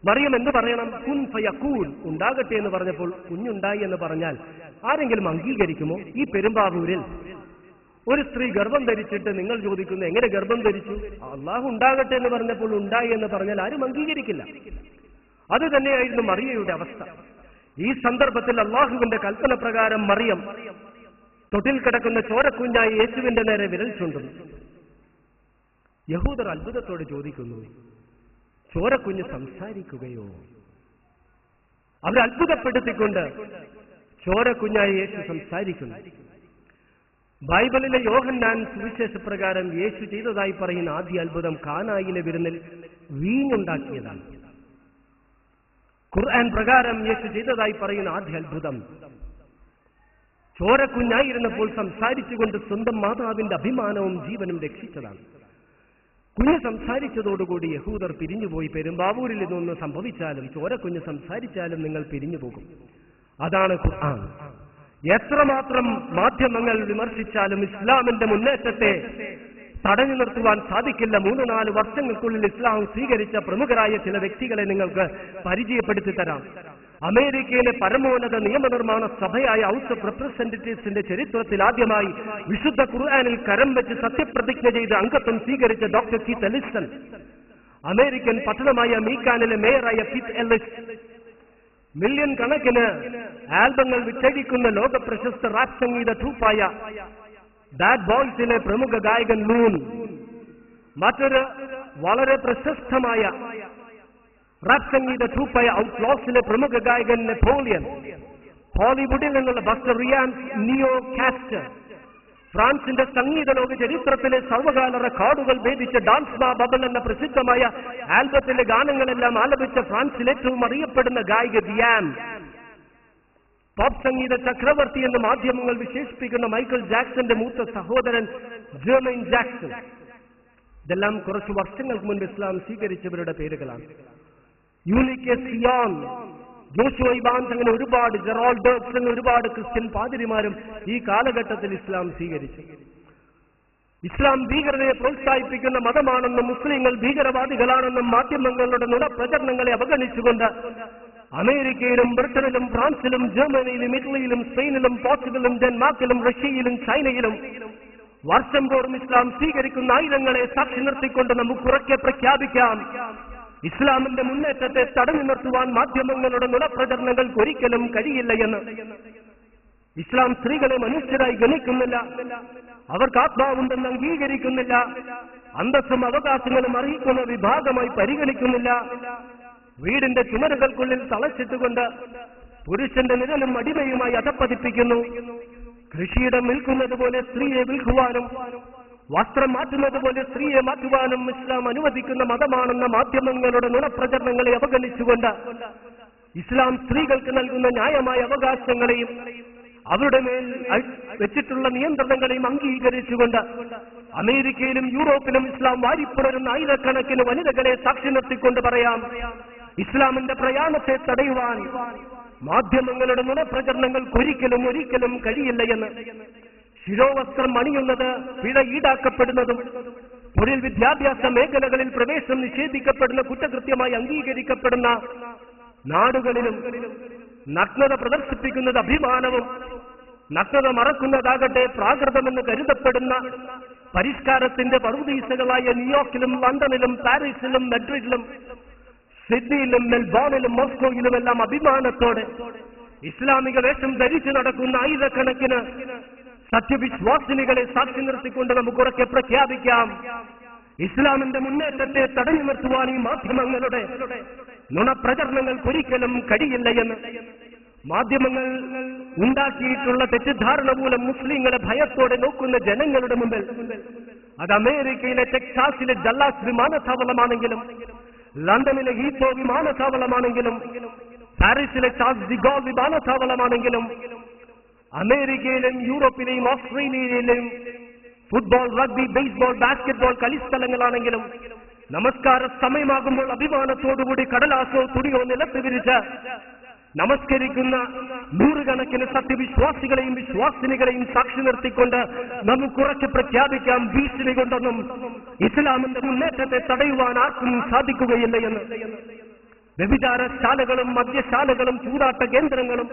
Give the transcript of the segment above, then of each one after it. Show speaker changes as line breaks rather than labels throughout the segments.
മറിയം എന്ത് പറയണം? കുൻ ഫയകൂൻ, ഉണ്ടാകട്ടെ എന്ന് പറഞ്ഞപ്പോൾ കുഞ്ഞുണ്ടായി എന്ന് പറഞ്ഞാൽ ആരെങ്കിലും അംഗീകരിക്കുമോ? ഈ പെരുമ്പാവൂരിൽ ഒരു സ്ത്രീ ഗർഭം ധരിച്ചിട്ട് നിങ്ങൾ ചോദിക്കുന്നു എങ്ങനെ ഗർഭം ധരിച്ചു? അള്ളാഹു ഉണ്ടാകട്ടെ എന്ന് പറഞ്ഞപ്പോൾ ഉണ്ടായി എന്ന് പറഞ്ഞാൽ ആരും അംഗീകരിക്കില്ല. അത് തന്നെയായിരുന്നു മറിയയുടെ അവസ്ഥ. ഈ സന്ദർഭത്തിൽ അള്ളാഹുവിന്റെ കൽപ്പന പ്രകാരം മറിയം തൊട്ടിൽ കിടക്കുന്ന ചോരക്കുഞ്ഞായി യേശുവിന്റെ നേരെ വിരൽ ചൂണ്ടുന്നു. യഹൂദർ അത്ഭുതത്തോടെ ചോദിക്കുന്നു, ചോരക്കുഞ്ഞ് സംസാരിക്കുകയോ? അവർ അത്ഭുതപ്പെടുത്തിക്കൊണ്ട് ചോരക്കുഞ്ഞായി യേശു സംസാരിക്കുന്നു. ബൈബിളിലെ യോഹന്നാൻ സുവിശേഷപ്രകാരം യേശു ചെയ്തതായി പറയുന്ന ആദ്യ അത്ഭുതം കാനായിലെ വിരുന്നിൽ വീഞ്ഞുണ്ടാക്കിയതാണ്. ഖുർആൻ പ്രകാരം യേശു ചെയ്തതായി പറയുന്ന ആദ്യ അത്ഭുതം ചോരക്കുഞ്ഞായിരുന്നപ്പോൾ സംസാരിച്ചുകൊണ്ട് സ്വന്തം മാതാവിന്റെ അഭിമാനവും ജീവനും രക്ഷിച്ചതാണ്. കുഞ്ഞ് സംസാരിച്ചതോടുകൂടി യഹൂദർ പിരിഞ്ഞുപോയി. പെരുമ്പാവൂരിൽ നിന്നൊന്ന് സംഭവിച്ചാലും ചോരക്കുഞ്ഞ് സംസാരിച്ചാലും നിങ്ങൾ പിരിഞ്ഞു പോകും. അതാണ് ഖുർആൻ. എത്രമാത്രം മാധ്യമങ്ങൾ വിമർശിച്ചാലും ഇസ്ലാമിന്റെ മുന്നേറ്റത്തെ തടഞ്ഞു നിർത്തുവാൻ സാധിക്കില്ല. 3-4 വർഷങ്ങൾക്കുള്ളിൽ ഇസ്ലാം സ്വീകരിച്ച പ്രമുഖരായ ചില വ്യക്തികളെ നിങ്ങൾക്ക് പരിചയപ്പെടുത്തി തരാം. അമേരിക്കയിലെ പരമോന്നത നിയമനിർമ്മാണ സഭയായ ഹൗസ് ഓഫ് റെപ്രസെന്റേറ്റീവ്സിന്റെ ചരിത്രത്തിൽ ആദ്യമായി വിശുദ്ധ ഖുർആനിൽ കരം വെച്ച് സത്യപ്രതിജ്ഞ ചെയ്ത് അംഗത്വം സ്വീകരിച്ച ഡോക്ടർ കീത്ത് എലിസൺ, അമേരിക്കൻ പട്ടണമായ മീക്കാനിലെ മേയറായ പീറ്റ് എലിസ്, മില്യൺ കണക്കിന് ആൽബങ്ങൾ വിറ്റഴിക്കുന്ന ലോക പ്രശസ്ത റാപ്പ് സംഗീത ട്രൂപ്പായ ബാഡ് ബോയ്സിലെ പ്രമുഖ ഗായകൻ ലൂൺ, മറ്റൊരു വളരെ പ്രശസ്തമായ റാപ്പ് സംഗീത ട്രൂപ്പായ ഔട്ട്ലോസിലെ പ്രമുഖ ഗായകൻ നെപ്പോളിയൻ, ഹോളിവുഡിൽ നിന്നുള്ള ബസ്റ്റർ റിയാൻ നിയോ കാസ്റ്റർ, ഫ്രാൻസിന്റെ സംഗീത ലോക ചരിത്രത്തിലെ സർവകാല റെക്കോർഡുകൾ ഭേദിച്ച ഡാൻസ് മാ ബബൽ എന്ന പ്രസിദ്ധമായ ആൽബത്തിലെ ഗാനങ്ങളെല്ലാം ആലപിച്ച ഫ്രാൻസിൽ ഏറ്റവും അറിയപ്പെടുന്ന ഗായിക ദിയാൻ, പോപ്പ് സംഗീത ചക്രവർത്തി എന്ന് മാധ്യമങ്ങൾ വിശേഷിപ്പിക്കുന്ന മൈക്കിൾ ജാക്സന്റെ മൂത്ത സഹോദരൻ ജെർമൈൻ ജാക്സൺ. ഇതെല്ലാം കുറച്ചു വർഷങ്ങൾക്ക് മുൻപ് ഇസ്ലാം സ്വീകരിച്ചവരുടെ പേരുകളാണ്. യൂനികെ സിയോൺ, ജോഷുവ ഇബാൻസ്, അങ്ങനെ ഒരുപാട്, ജെറോൾഡ് ഡേർക്സ് എന്ന ഒരുപാട് ക്രിസ്ത്യൻ പാതിരിമാരും ഈ കാലഘട്ടത്തിൽ ഇസ്ലാം സ്വീകരിച്ചു. ഇസ്ലാം ഭീകരതയെ പ്രോത്സാഹിപ്പിക്കുന്ന മതമാണെന്നും മുസ്ലിങ്ങൾ ഭീകരവാദികളാണെന്നും മാധ്യമങ്ങളുടെ നുണപ്രചരണങ്ങളെ അവഗണിച്ചുകൊണ്ട് അമേരിക്കയിലും ബ്രിട്ടനിലും ഫ്രാൻസിലും ജർമ്മനിയിലും ഇറ്റലിയിലും സ്പെയിനിലും പോർച്ചുഗലും ഡെൻമാർക്കിലും റഷ്യയിലും ചൈനയിലും വർഷം തോറും ഇസ്ലാം സ്വീകരിക്കുന്ന ആയിരങ്ങളെ സാക്ഷി നിർത്തിക്കൊണ്ട് നമുക്ക് ഉറക്കെ പ്രഖ്യാപിക്കാം, ഇസ്ലാമിന്റെ മുന്നേറ്റത്തെ തടഞ്ഞു നിർത്തുവാൻ മാധ്യമങ്ങളുടെ നുണപ്രചരണങ്ങൾക്ക് ഒരിക്കലും കഴിയില്ല എന്ന്. ഇസ്ലാം സ്ത്രീകളെ മനുഷ്യരായി ഗണിക്കുന്നില്ല, അവർക്ക് ആത്മാവുണ്ടെന്ന് അംഗീകരിക്കുന്നില്ല, അന്തസ്സും അവകാശങ്ങളും അറിയിക്കുന്ന വിഭാഗമായി പരിഗണിക്കുന്നില്ല. വീടിന്റെ ചുമരുകൾക്കുള്ളിൽ തളച്ചിട്ടുകൊണ്ട് പുരുഷന്റെ നിഴലും അടിമയുമായി അധപ്പതിപ്പിക്കുന്നു. കൃഷിയിടം വിൽക്കുന്നത് പോലെ സ്ത്രീയെ വിൽക്കുവാനും വസ്ത്രം മാറ്റുന്നത് പോലെ സ്ത്രീയെ മാറ്റുവാനും ഇസ്ലാം അനുവദിക്കുന്ന മതമാണെന്ന മാധ്യമങ്ങളുടെ നുണപ്രചരണങ്ങളെ അവഗണിച്ചുകൊണ്ട് ഇസ്ലാം സ്ത്രീകൾക്ക് നൽകുന്ന ന്യായമായ അവകാശങ്ങളെയും അവരുടെ മേൽ വെച്ചിട്ടുള്ള നിയന്ത്രണങ്ങളെയും അംഗീകരിച്ചുകൊണ്ട് അമേരിക്കയിലും യൂറോപ്പിലും ഇസ്ലാം വാരിപ്പുണരുന്ന ആയിരക്കണക്കിന് വനിതകളെ സാക്ഷി നിർത്തിക്കൊണ്ട് പറയാം, ഇസ്ലാമിന്റെ പ്രയാണത്തെ തടയുവാൻ മാധ്യമങ്ങളുടെ നുണപ്രചരണങ്ങൾക്ക് ഒരിക്കലും കഴിയില്ല എന്ന്. ശിരോവസ്ത്രം അണിയുന്നത് പിഴ ഈടാക്കപ്പെടുന്നതും തൊഴിൽ വിദ്യാഭ്യാസ മേഖലകളിൽ പ്രവേശനം നിഷേധിക്കപ്പെടുന്ന കുറ്റകൃത്യമായി അംഗീകരിക്കപ്പെടുന്ന നാടുകളിലും നഗ്നത പ്രദർശിപ്പിക്കുന്നത് അഭിമാനവും നഗ്നത മറക്കുന്നതാകട്ടെ പ്രാകൃതമെന്ന് കരുതപ്പെടുന്ന പരിഷ്കാരത്തിന്റെ പറുദീസകളായ ന്യൂയോർക്കിലും ലണ്ടനിലും പാരീസിലും മഡ്രിഡിലും സിഡ്നിയിലും മെൽബോണിലും മോസ്കോയിലുമെല്ലാം അഭിമാനത്തോടെ ഇസ്ലാമിക വേഷം ധരിച്ചു നടക്കുന്ന ആയിരക്കണക്കിന് സത്യവിശ്വാസിനികളെ സാക്ഷി നിർത്തിക്കൊണ്ട് നമുക്ക് ഉറക്കെ പ്രഖ്യാപിക്കാം, ഇസ്ലാമിന്റെ മുന്നേറ്റത്തെ തടഞ്ഞു നിർത്തുവാൻ ഈ മാധ്യമങ്ങളുടെ നുണപ്രചരണങ്ങൾക്ക് ഒരിക്കലും കഴിയില്ല എന്ന്. മാധ്യമങ്ങൾ ഉണ്ടാക്കിയിട്ടുള്ള തെറ്റിദ്ധാരണ മൂലം മുസ്ലിങ്ങളെ ഭയത്തോടെ നോക്കുന്ന ജനങ്ങളുടെ മുമ്പിൽ, അത് അമേരിക്കയിലെ ടെക്സാസിലെ ഡല്ലാസ് വിമാനത്താവളമാണെങ്കിലും ലണ്ടനിലെ ഹീത്രോ വിമാനത്താവളമാണെങ്കിലും പാരീസിലെ ചാൾസ് ഡി ഗോൾ വിമാനത്താവളമാണെങ്കിലും അമേരിക്കയിലെയും യൂറോപ്പിലെയും ഓസ്ട്രേലിയയിലെയും ഫുട്ബോൾ, റഗ്ബി, ബേസ്ബോൾ, ബാസ്കറ്റ്ബോൾ കളിസ്ഥലങ്ങളാണെങ്കിലും നമസ്കാര സമയമാകുമ്പോൾ അഭിമാനത്തോടുകൂടി കടലാസോ തുണിയോ നിലത്ത് വിരിച്ച് നമസ്കരിക്കുന്ന നൂറുകണക്കിന് സത്യവിശ്വാസികളെയും വിശ്വാസിനികളെയും സാക്ഷി നിർത്തിക്കൊണ്ട് നമുക്കുറച്ച് പ്രഖ്യാപിക്കാം, ഭീഷണി കൊണ്ടൊന്നും ഇസ്ലാമിന്റെ മുന്നേറ്റത്തെ തടയുവാൻ ആർക്കും സാധിക്കുകയില്ല എന്ന്. വ്യഭിചാരശാലകളും മദ്യശാലകളും ചൂതാട്ട കേന്ദ്രങ്ങളും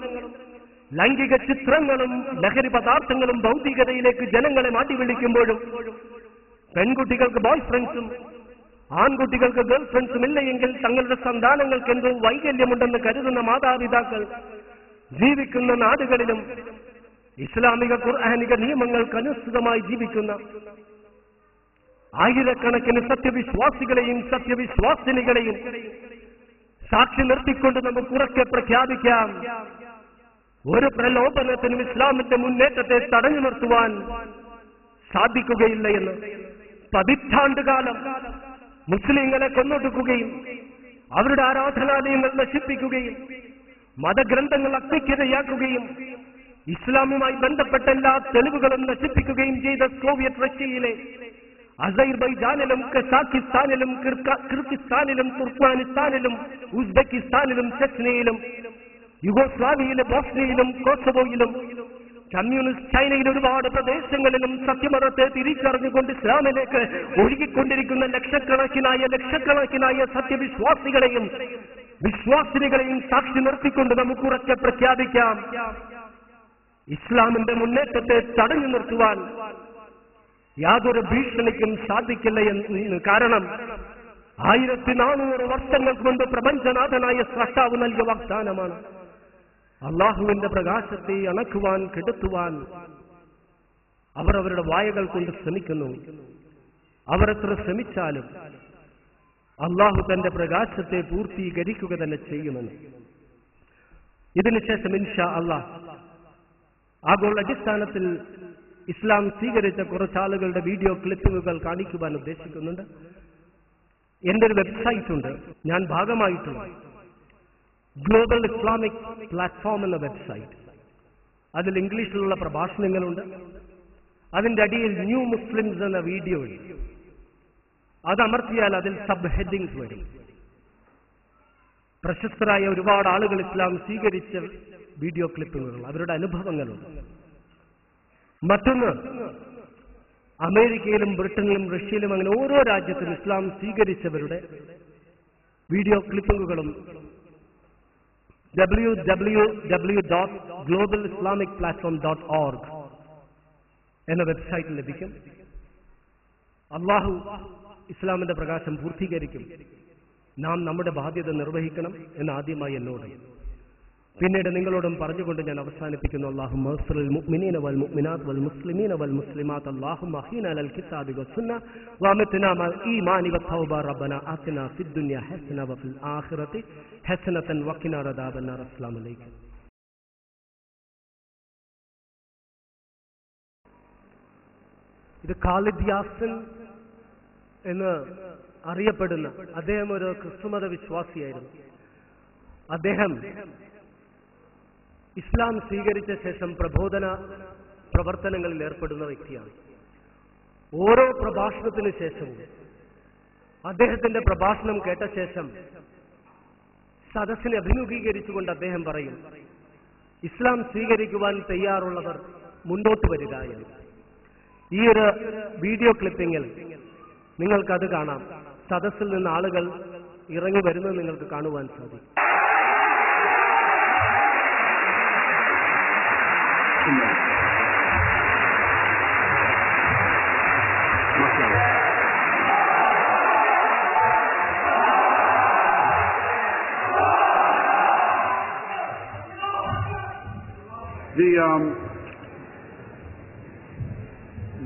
ലൈംഗിക ചിത്രങ്ങളും ലഹരി പദാർത്ഥങ്ങളും ഭൗതികതയിലേക്ക് ജനങ്ങളെ മാറ്റി വിളിക്കുമ്പോഴും പെൺകുട്ടികൾക്ക് ബോയ് ഫ്രണ്ട്സും ആൺകുട്ടികൾക്ക് ഗേൾ ഫ്രണ്ട്സും ഇല്ലയെങ്കിൽ തങ്ങളുടെ സന്താനങ്ങൾക്ക് എന്തോ വൈകല്യമുണ്ടെന്ന് കരുതുന്ന മാതാപിതാക്കൾ ജീവിക്കുന്ന നാടുകളിലും ഇസ്ലാമിക ഖുർആനിക നിയമങ്ങൾക്കനുസൃതമായി ജീവിക്കുന്ന ആയിരക്കണക്കിന് സത്യവിശ്വാസികളെയും സത്യവിശ്വാസിനികളെയും സാക്ഷി നിർത്തിക്കൊണ്ട് നമുക്ക് ഉറക്കെ പ്രഖ്യാപിക്കാം, ഒരു പ്രലോഭനത്തിനും ഇസ്ലാമിന്റെ മുന്നേറ്റത്തെ തടഞ്ഞു നിർത്തുവാൻ സാധിക്കുകയില്ല എന്ന്. പതിറ്റാണ്ടുകാലം മുസ്ലിങ്ങളെ കൊന്നൊടുക്കുകയും അവരുടെ ആരാധനാലയങ്ങൾ നശിപ്പിക്കുകയും മതഗ്രന്ഥങ്ങൾ അഗ്നിക്കിരയാക്കുകയും ഇസ്ലാമുമായി ബന്ധപ്പെട്ട എല്ലാ തെളിവുകളും നശിപ്പിക്കുകയും ചെയ്ത സോവിയറ്റ് റഷ്യയിലെ അസർബൈജാനിലും കസാഖിസ്ഥാനിലും കിർഗിസ്ഥാനിലും തുർക്ക്മാനിസ്ഥാനിലും ഉസ്ബെക്കിസ്ഥാനിലും ചെച്നിയയിലും യുഗോസ്ലാവിയയിലെ ബോസ്നിയയിലും കോസവോയിലും കമ്മ്യൂണിസ്റ്റ് ചൈനയിലെ ഒരുപാട് പ്രദേശങ്ങളിലും സത്യമതത്തെ തിരിച്ചറിഞ്ഞുകൊണ്ട് ഇസ്ലാമിലേക്ക് ഒഴുകിക്കൊണ്ടിരിക്കുന്ന ലക്ഷക്കണക്കിനായ സത്യവിശ്വാസികളെയും വിശ്വാസിനികളെയും സാക്ഷി നിർത്തിക്കൊണ്ട് നമുക്ക് ഉറക്കെ പ്രഖ്യാപിക്കാം, ഇസ്ലാമിന്റെ മുന്നേറ്റത്തെ തടഞ്ഞു നിർത്തുവാൻ യാതൊരു ഭീഷണിക്കും സാധിക്കില്ല എന്ന്. കാരണം 1400 വർഷങ്ങൾക്ക് മുൻപ് പ്രപഞ്ചനാഥനായ സ്രഷ്ടാവ് നൽകിയ വാഗ്ദാനമാണ്. അള്ളാഹുവിന്റെ പ്രകാശത്തെ അണക്കുവാൻ കെടുത്തുവാൻ അവർ അവരുടെ വായകൾ കൊണ്ട് ശ്രമിക്കുന്നു. അവർ എത്ര ശ്രമിച്ചാലും അള്ളാഹു തന്റെ പ്രകാശത്തെ പൂർത്തീകരിക്കുക തന്നെ ചെയ്യുമെന്ന്. ഇതിനുശേഷം ഇൻഷാ അള്ളാഹ് ആഗോളടിസ്ഥാനത്തിൽ ഇസ്ലാം സ്വീകരിച്ച കുറച്ചാളുകളുടെ വീഡിയോ ക്ലിപ്പിങ്ങുകൾ കാണിക്കുവാൻ ഉദ്ദേശിക്കുന്നുണ്ട്. എന്റെ ഒരു വെബ്സൈറ്റ് ഉണ്ട്, ഞാൻ ഭാഗമായിട്ടുള്ള ഗ്ലോബൽ ഇസ്ലാമിക് പ്ലാറ്റ്ഫോം എന്ന വെബ്സൈറ്റ്. അതിൽ ഇംഗ്ലീഷിലുള്ള പ്രഭാഷണങ്ങളുണ്ട്. അതിന്റെ അടിയിൽ ന്യൂ മുസ്ലിംസ് എന്ന വീഡിയോ ഉണ്ട്. അത് അമർത്തിയാൽ അതിൽ സബ് ഹെഡിങ്സ് വരും. പ്രശസ്തരായ ഒരുപാട് ആളുകൾ ഇസ്ലാം സ്വീകരിച്ച വീഡിയോ ക്ലിപ്പിങ്ങുകൾ, അവരുടെ അനുഭവങ്ങളുണ്ട്. മറ്റൊന്ന്, അമേരിക്കയിലും ബ്രിട്ടനിലും റഷ്യയിലും അങ്ങനെ ഓരോ രാജ്യത്തും ഇസ്ലാം സ്വീകരിച്ചവരുടെ വീഡിയോ ക്ലിപ്പിങ്ങുകളും www.globalIslamicPlatform.org എന്ന വെബ്സൈറ്റിൽ ലഭിക്കും. അള്ളാഹു ഇസ്ലാമിന്റെ പ്രകാശം പൂർത്തീകരിക്കും. നാം നമ്മുടെ ബാധ്യത നിർവഹിക്കണം എന്ന് ആദ്യമായി എന്നോട്, പിന്നീട് നിങ്ങളോടും പറഞ്ഞുകൊണ്ട് ഞാൻ അവസാനിപ്പിക്കുന്നു. അല്ലാഹുമ്മ അസ്ലിൽ മുഅ്മിനീന വൽ മുഅ്മിനാത്ത് വൽ മുസ്ലിമീന വൽ മുസ്ലിമാത്ത് അല്ലാഹുമ്മ അഹീനാ അലൽ കിതാബി വസ്സുന്ന വഅമിത്നാ മഅൽ ഈമാനി വത്തൗബ റബ്ബനാ ആതിനാ ഫിദ് ദുനിയ ഹസന വഫിൽ ആഖിറതി ഹസനതൻ വഖിനാ അദാബന്നാർ. അസ്സലാമു അലൈക്കും. ഇത് ഖാലിദ് യാസിൻ എന്ന് അറിയപ്പെടുന്ന അദ്ദേഹം ഒരു ക്രിസ്തുമത വിശ്വാസിയായിരുന്നു. അദ്ദേഹം ഇസ്ലാം സ്വീകരിച്ച ശേഷം പ്രബോധന പ്രവർത്തനങ്ങളിൽ ഏർപ്പെടുന്ന വ്യക്തിയാണ്. ഓരോ പ്രഭാഷണത്തിനു ശേഷവും അദ്ദേഹത്തിന്റെ പ്രഭാഷണം കേട്ട ശേഷം സദസ്സിനെ അഭിമുഖീകരിച്ചുകൊണ്ട് അദ്ദേഹം പറയും, ഇസ്ലാം സ്വീകരിക്കുവാൻ തയ്യാറുള്ളവർ മുന്നോട്ട് വരിക എന്ന്. ഈ ഒരു വീഡിയോ ക്ലിപ്പിങ്ങിൽ നിങ്ങൾക്കത് കാണാം. സദസ്സിൽ നിന്ന് ആളുകൾ ഇറങ്ങി വരുന്നത് നിങ്ങൾക്ക് കാണുവാൻ സാധിക്കും.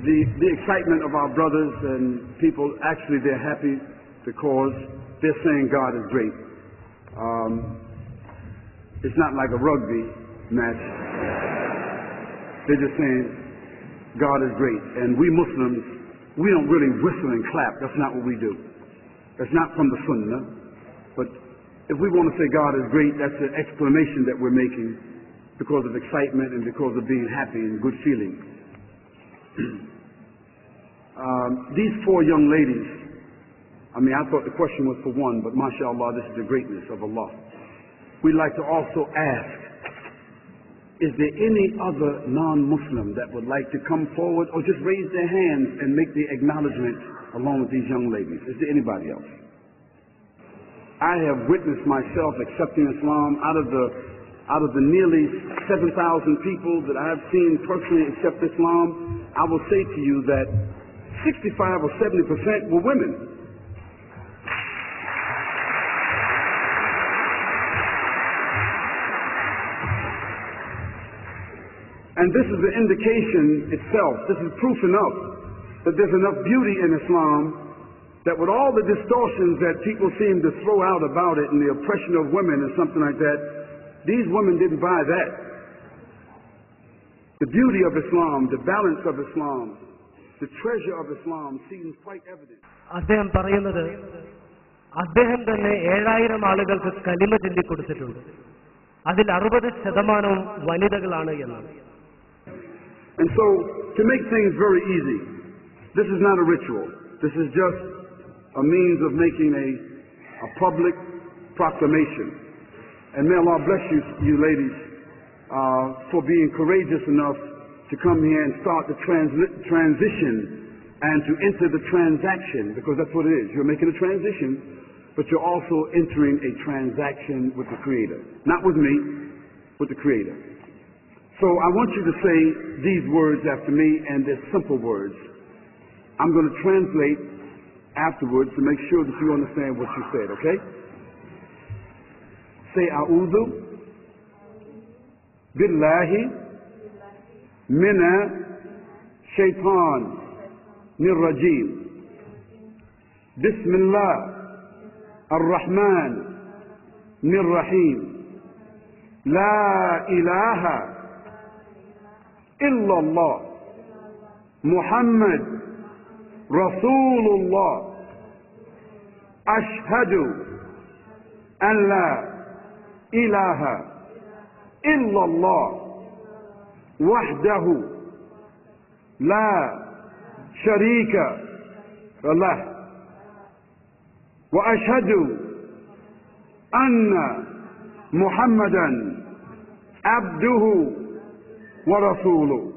The excitement of our brothers and people, actually they're happy because they're saying God is great. It's not like a rugby match. They're just saying God is great. And we Muslims, we don't really whistle and clap. That's not what we do. That's not from the Sunnah. But if we want to say God is great, that's an exclamation that we're making because of excitement and because of being happy and good feeling. These four young ladies, I thought the question was for one, but mashallah, this is the greatness of Allah. we'd like to also ask, is there any other non-Muslim that would like to come forward or just raise their hands and make the acknowledgement along with these young ladies? Is there anybody else? I have witnessed myself accepting Islam out of the nearly 7,000 people that I have seen personally accept Islam. I will say to you that 65 or 70% were women. And this is the indication itself, this is proof enough that there's enough beauty in Islam that with all the distortions that people seem to throw out about it and the oppression of women and something like that, these women didn't buy that. The beauty of Islam, the balance of Islam, the treasure of Islam seems quite evident.
അദ്ദേഹം പറയുന്നത് അദ്ദേഹം തന്നെ 7000 ആളുകൾക്ക് കലിമ ചൊല്ലിക്കൊടുത്തിട്ടുണ്ട്. അതിൽ 60% വനിതകളാണ് എന്നാണ്.
And so, to make things very easy, this is not a ritual. This is just a means of making a public proclamation. And may Allah bless you ladies, for being courageous enough to come here and start the transition and to enter the transaction, because that's what it is. You're making a transition, but you're also entering a transaction with the Creator. Not with me, with the Creator. So I want you to say these words after me, and they're simple words. I'm going to translate afterwards to make sure that you understand what you said, okay? Say, A'udhu Billahi Mina Shaitan Nirrajim. Bismillah Ar-Rahman Nirrahim. La ilaha illallah Muhammad Rasulullah. Ashhadu an la ilaha illallah wahdahu la sharika lah wa ashhadu anna Muhammadan abduhu wa rasuluhu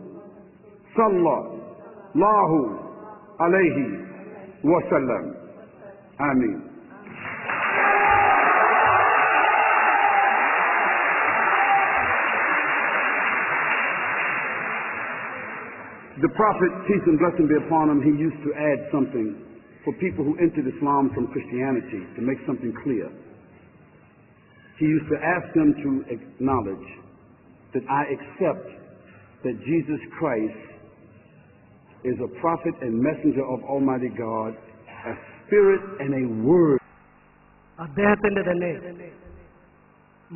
sallallahu alayhi wa sallam. Ameen. The Prophet, peace and blessing be upon him, he used to add something for people who entered Islam from Christianity to make something clear. He used to ask them to acknowledge that I accept that Jesus Christ is a prophet and messenger of Almighty God, a spirit and a word.
അദ്ദേഹത്തിന്റെ തന്നെ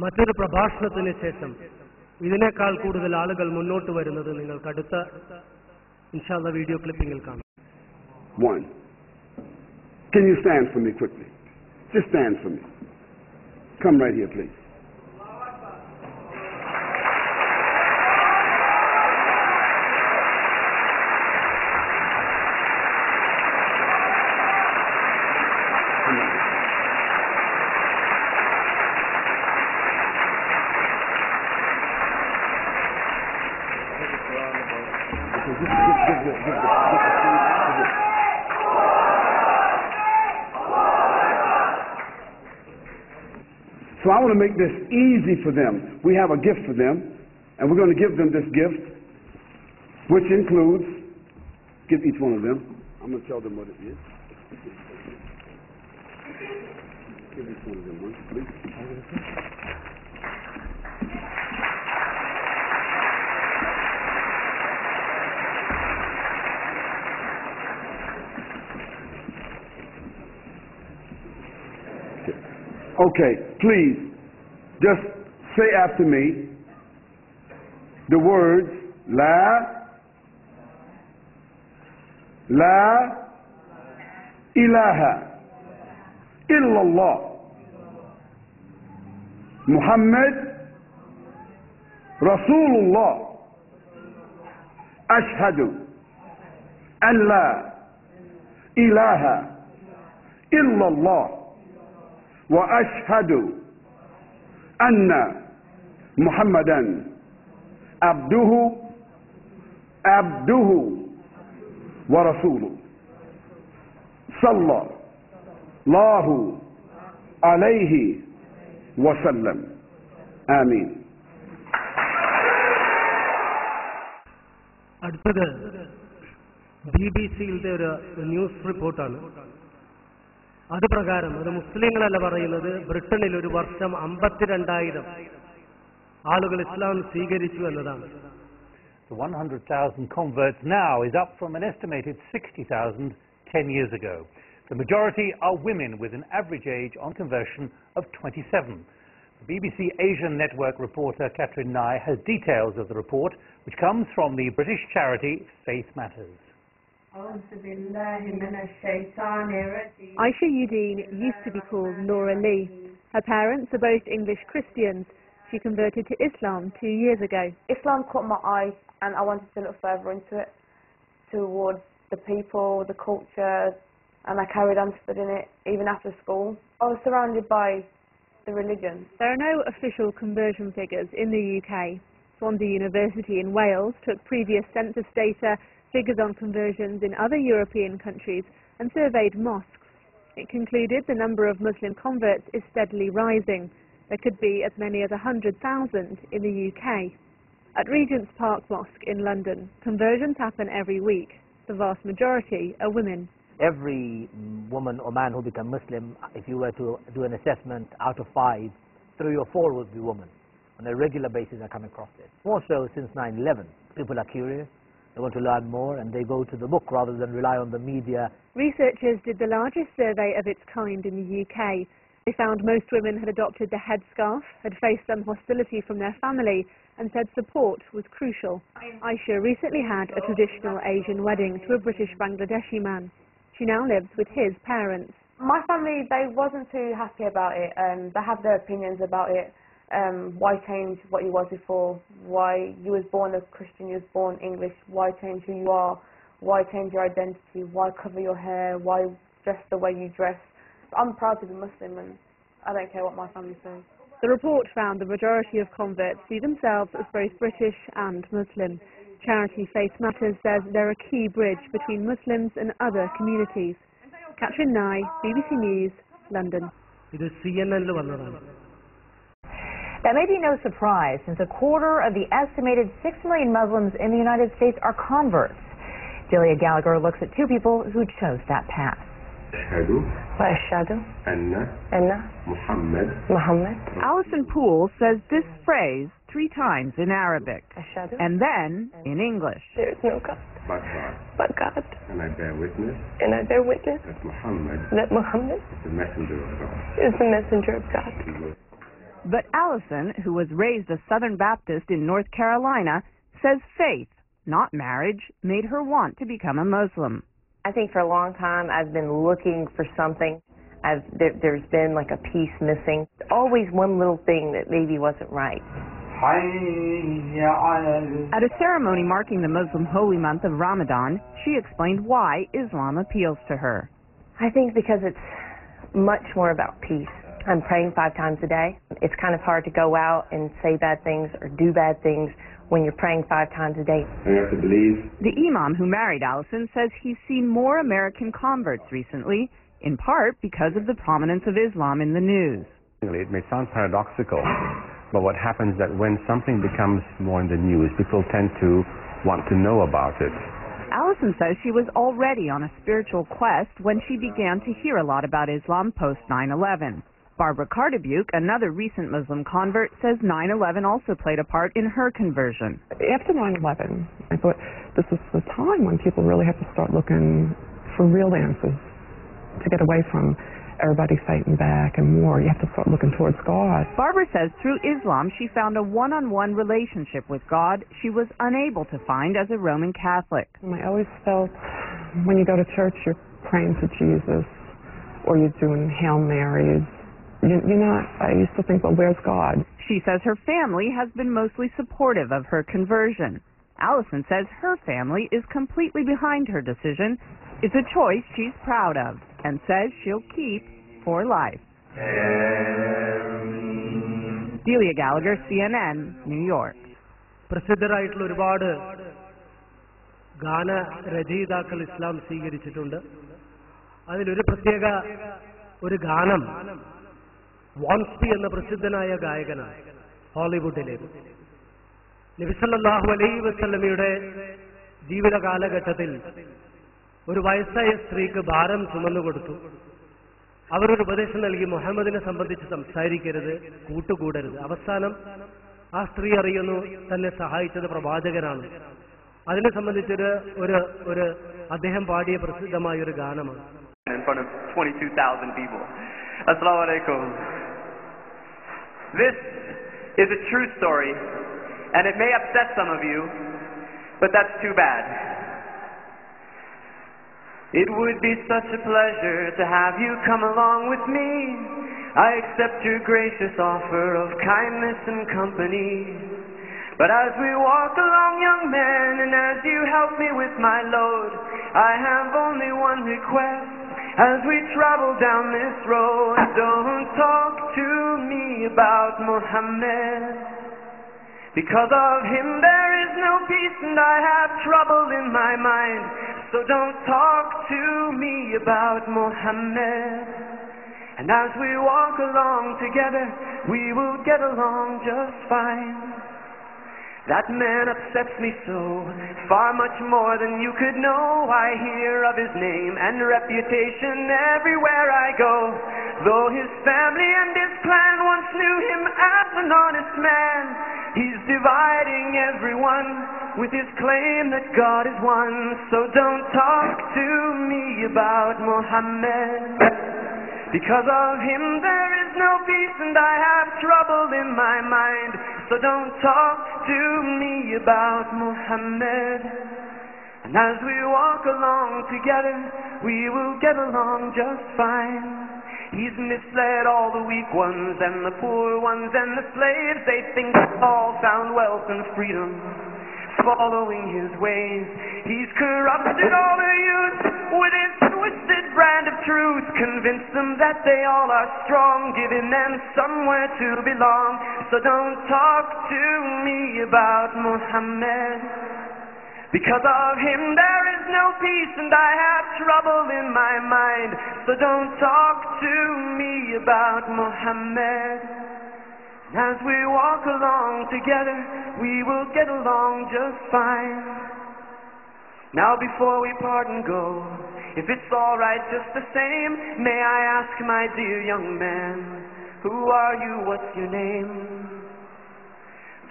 മറ്റൊരു പ്രഭാഷണത്തിന് ശേഷം ഇതിനേക്കാൾ കൂടുതൽ ആളുകൾ മുന്നോട്ട് വരുന്നത് നിങ്ങൾക്ക് അടുത്ത ഇൻഷാ അല്ലാഹ് വീഡിയോ ക്ലിപ്പിംഗിൽ കാണാം.
One. Can you stand for me quickly? Just stand for me. Come right here, please. So I want to make this easy for them. We have a gift for them, and we're going to give them this gift, which includes, give each one of them. I'm going to tell them what it is. Give each one of them one, please. Okay, please, just say after me the words La ilaha illallah Muhammad Rasulullah. Ashhadu an la ilaha illallah wa ashhadu أن محمدا عبده ورسوله صلى الله عليه وسلم آمين.
അടുത്തത് BBC-യുടെ ഒരു news റിപ്പോർട്ടാണ്. അത് പ്രകാരം അത് മുസ്ലിങ്ങളല്ല പറയുന്നത്, ബ്രിട്ടനിൽ ഒരു വർഷം 52,000 ആളുകൾ ഇസ്ലാം സ്വീകരിച്ചു എന്നതാണ്.
100,000 converts now is up from an estimated 60,000 10 years ago. The majority are women with an average age on conversion of 27. The BBC Asian Network reporter Catherine Nye has details of the report, which comes from the British charity Faith Matters.
Ajayyam used to be called Laura Lee. Her parents are both English Christians. She converted to Islam 2 years ago.
Islam caught my eye and I wanted to look further into it, towards the people, the culture, and I carried on studying it even after school. I was surrounded by the religion.
There are no official conversion figures in the UK. Swansea University in Wales took previous census data, figures on conversions in other European countries, and surveyed mosques. It concluded the number of Muslim converts is steadily rising. There could be as many as 100,000 in the UK. At Regent's Park Mosque in London, conversions happen every week. The vast majority are women.
Every woman or man who becomes Muslim, if you were to do an assessment, out of 5, 3 or 4 would be women. On a regular basis I come across this. More so since 9/11. People are curious, they want to learn more, and they go to the book rather than rely on the media.
Researchers did the largest survey of its kind in the UK. They found most women had adopted the headscarf, had faced some hostility from their family, and said support was crucial. Aisha recently had a traditional Asian wedding to a British Bangladeshi man. She now lives with his parents.
My family, they wasn't too happy about it. They have their opinions about it. Why change what you was before? Why you was born a Christian, you was born English? Why change who you are? Why change your identity? Why cover your hair? Why dress the way you dress? I'm proud to be Muslim and I don't care what my family says.
The report found the majority of converts see themselves as both British and Muslim. Charity Faith Matters says they're a key bridge between Muslims and other communities. Catherine Nye, BBC News, London.
ഇത് CNN-ൽ വന്നതാണ്.
That may be no surprise, since a quarter of the estimated 6 million Muslims in the United States are converts. Delia Gallagher looks at 2 people who chose that path.
Alison Poole says this phrase 3 times in Arabic and then in English.
There is no God but God.
And I bear witness
that Muhammad
is the messenger of God.
But Alison, who was raised a Southern Baptist in North Carolina, says faith, not marriage, made her want to become a Muslim.
I think for a long time I've been looking for something. There's been like a piece missing. Always one little thing that maybe wasn't right.
At a ceremony marking the Muslim holy month of Ramadan, she explained why Islam appeals to her.
I think because it's much more about peace. I'm praying 5 times a day. It's kind of hard to go out and say bad things or do bad things when you're praying 5 times a day.
You have to believe.
The imam who married Alison says he's seen more American converts recently, in part because of the prominence of Islam in the news.
It may sound paradoxical, but what happens is that when something becomes more in the news, people tend to want to know about it.
Alison says she was already on a spiritual quest when she began to hear a lot about Islam post 9/11. Barbara Cardebuke, another recent Muslim convert, says 9/11 also played a part in her conversion.
After 9/11, I thought this is the time when people really have to start looking for real answers, to get away from everybody fighting back and war. You have to start looking towards God.
Barbara says through Islam she found a one-on-one relationship with God she was unable to find as a Roman Catholic.
I always felt when you go to church you're praying to Jesus or you're doing Hail Marys. You're not, I used to think, well, where's God?
She says her family has been mostly supportive of her conversion. Alison says her family is completely behind her decision. It's a choice she's proud of and says she'll keep for life. Delia Gallagher, CNN, New York.
പ്രസിദ്ധരായിട്ടുള്ള ഒരുപാട് ഗാനരചയിതാക്കൾ ഇസ്ലാം സ്വീകരിച്ചിട്ടുണ്ട്. അതിലൊരു പ്രത്യേക ഒരു ഗാനം വാൻസ്പി എന്ന പ്രസിദ്ധനായ ഗായകനാണ്, ഹോളിവുഡിലെ. നബി സല്ലല്ലാഹു അലൈഹി വസല്ലമയുടെ ജീവിത കാലഘട്ടത്തിൽ ഒരു വയസ്സായ സ്ത്രീക്ക് ഭാരം ചുമന്നു കൊടുത്തു. അവരൊരു ഉപദേശം നൽകി, മുഹമ്മദിനെ സംബന്ധിച്ച് സംസാരിക്കരുത്, കൂട്ടുകൂടരുത്. അവസാനം ആ സ്ത്രീ അറിയുന്നു തന്നെ സഹായിച്ചത് പ്രവാചകനാണ്. അതിനെ സംബന്ധിച്ചൊരു ഒരു അദ്ദേഹം പാടിയ പ്രസിദ്ധമായ ഒരു ഗാനമാണ്.
In front of 22,000 people. Assalamu alaikum. This is a true story, and it may upset some of you, but that's too bad. It would be such a pleasure to have you come along with me. I accept your gracious offer of kindness and company. But as we walk along, young man, and as you help me with my load, I have only one request. As we travel down this road, don't talk to me about Muhammad. Because of him there is no peace and I have trouble in my mind. So don't talk to me about Muhammad. And as we walk along together, we will get along just fine. That man upsets me so, far much more than you could know. I hear of his name and reputation everywhere I go. Though his family and his clan once knew him as an honest man, he's dividing everyone with his claim that God is one. So don't talk to me about Muhammad. Because of him there is no peace and I have trouble in my mind. So don't talk to me about Muhammad. And as we walk along together, we will get along just fine. He's misled all the weak ones and the poor ones and the slaves. They think all found wealth and freedom following his ways. He's corrupted all the youth with his twisted brand of truth. Convinced them that they all are strong, giving them somewhere to belong. So don't talk to me about Muhammad. Because of him there is no peace and I have trouble in my mind. So don't talk to me about Muhammad. As we walk along together, we will get along just fine. Now before we part and go, if it's alright just the same, may I ask my dear young man, who are you, what's your name?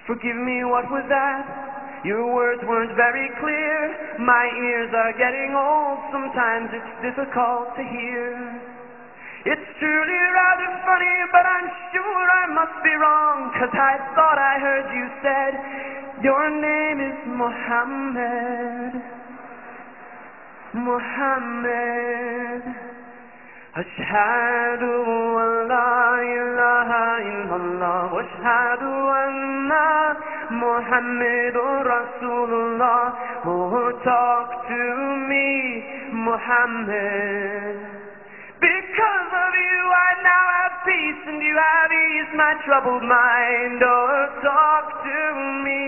Forgive me, what was that? Your words weren't very clear. My ears are getting old, sometimes it's difficult to hear. It's truly rather funny, but I'm sure I must be wrong, 'cause I thought I heard you said your name is Muhammad. Muhammad. Ashhadu an la ilaha illallah wa ashhadu anna Muhammadur Rasulullah. Oh, talk to me, Muhammad. Because of you I now have peace and you have eased my troubled mind. Oh, talk to me,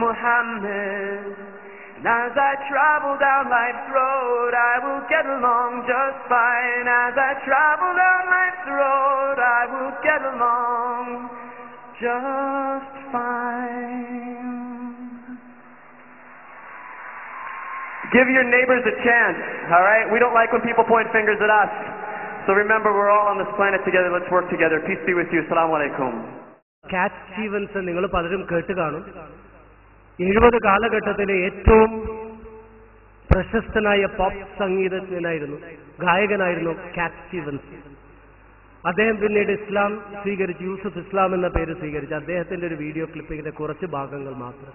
Muhammad. And as I travel down life's road, I will get along just fine. As I travel down life's road, I will get along just fine. Give your neighbors a chance, all right? We don't like when people point fingers at us. So remember, we're all on this planet together. Let's work together. Peace be with you. Assalamu alaikum.
കാറ്റ് Stevens നിങ്ങൾ പലരും കേട്ട് കാണും. 70 കാലഘട്ടത്തിലെ ഏറ്റവും പ്രശസ്തനായ pop സംഗീതജ്ഞനായിരുന്നു, ഗായകനായിരുന്നു കാറ്റ് Stevens. അദ്ദേഹം പിന്നീട് ഇസ്ലാം സ്വീകരിച്ചു, യൂസുഫ് ഇസ്ലാം എന്ന പേര് സ്വീകരിച്ചു. അദ്ദേഹത്തിന്റെ ഒരു വീഡിയോ ക്ലിപ്പിങ്ങിന്റെ കുറച്ച് ഭാഗങ്ങൾ മാത്രം.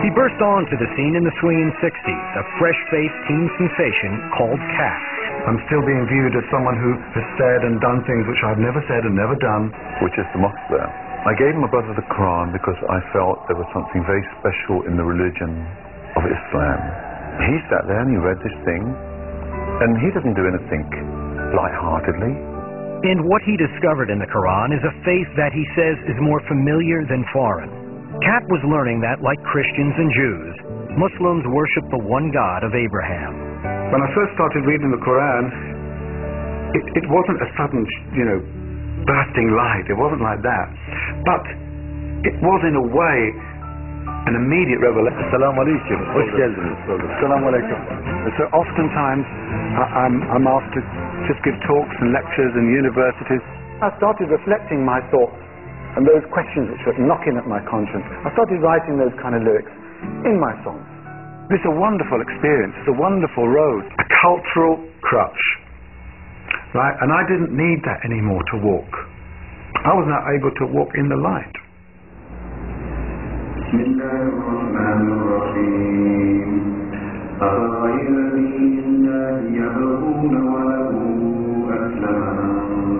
He burst onto the scene in the swinging 60s, a fresh-faced teen sensation called Cat.
I'm still being viewed as someone who has said and done things which I've never said and never done.
Which is the mosque there. I gave my brother the Quran because I felt there was something very special in the religion of Islam. He sat there and he read this thing, and he doesn't do anything light-heartedly.
And what he discovered in the Quran is a faith that he says is more familiar than foreign. Cap was learning that, like Christians and Jews, Muslims worship the one God of Abraham.
When I first started reading the Quran, it wasn't a sudden, bursting light. It wasn't like that. But it was, in a way, an immediate revelation. Assalamu alaikum. Assalamu alaikum. So oftentimes I'm asked to just give talks and lectures in universities. I started reflecting my thoughts and those questions which were knocking at my conscience. I started writing those kind of lyrics in my songs. It's a wonderful experience. It's a wonderful road. A cultural crutch. Right? And I didn't need that anymore to walk. I was now able to walk in the light.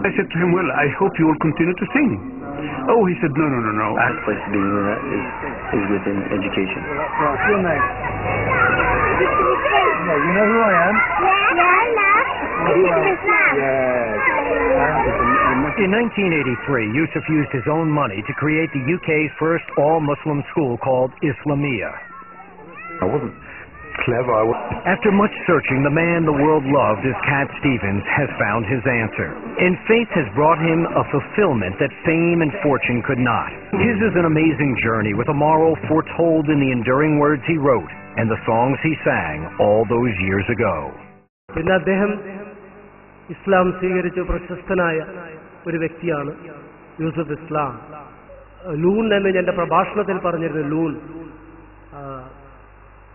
I said to him, well, I hope you will continue to sing. Oh, he said, no.
Best place to be is within education.
What's your name? You know who I am?
In 1983, Yusuf used his own money to create the UK's first all-Muslim school called Islamia.
I wasn't clever.
After much searching, the man the world loved as Cat Stevens has found his answer. And faith has brought him a fulfillment that fame and fortune could not. His is an amazing journey with a moral foretold in the enduring words he wrote and the songs he sang all those years ago.
പിന്നെ അദ്ദേഹം ഇസ്ലാം സ്വീകരിച്ച പ്രശസ്തനായ ഒരു വ്യക്തിയാണ് യൂസുഫ് ഇസ്ലാം. Loon എന്ന് എൻ്റെ പ്രഭാഷണത്തിൽ പറഞ്ഞിരുന്നു. ലൂൺ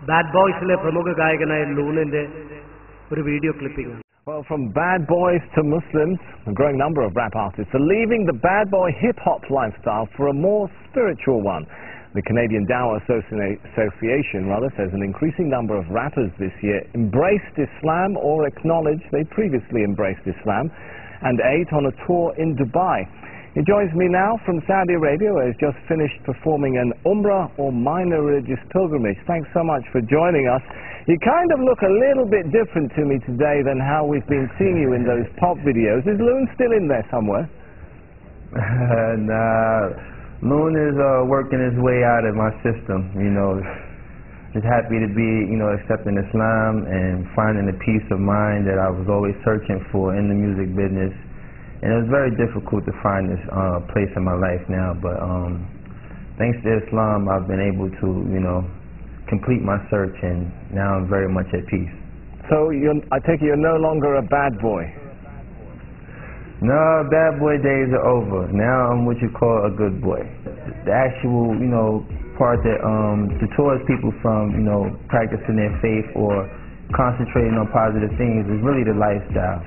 ബാഡ് ബോയ്സിലെ പ്രമുഖ ഗായകനായ ലൂണിന്റെ ഒരു video clipping.
Well, from bad boys to Muslims, a growing number of rap artists are leaving the bad boy hip-hop lifestyle for a more spiritual one. The Canadian Dawah Association says an increasing number of rappers this year embraced Islam or acknowledged they previously embraced Islam and ate on a tour in Dubai. He joins me now from Saudi Arabia, where he's just finished performing an Umrah or minor religious pilgrimage. Thanks so much for joining us. You kind of look a little bit different to me today than how we've been seeing you in those pop videos. Is Loon still in there somewhere?
Nah. Loon is working his way out of my system, just happy to be, accepting Islam and finding the peace of mind that I was always searching for in the music business. And it was very difficult to find this place in my life now, but thanks to Islam, I've been able to, complete my search, and now I'm very much at peace.
So I take it you're no longer a bad boy?
No, bad boy days are over. Now I'm what you call a good boy. The actual, part that deters people from, practicing their faith or concentrating on positive things is really the lifestyle.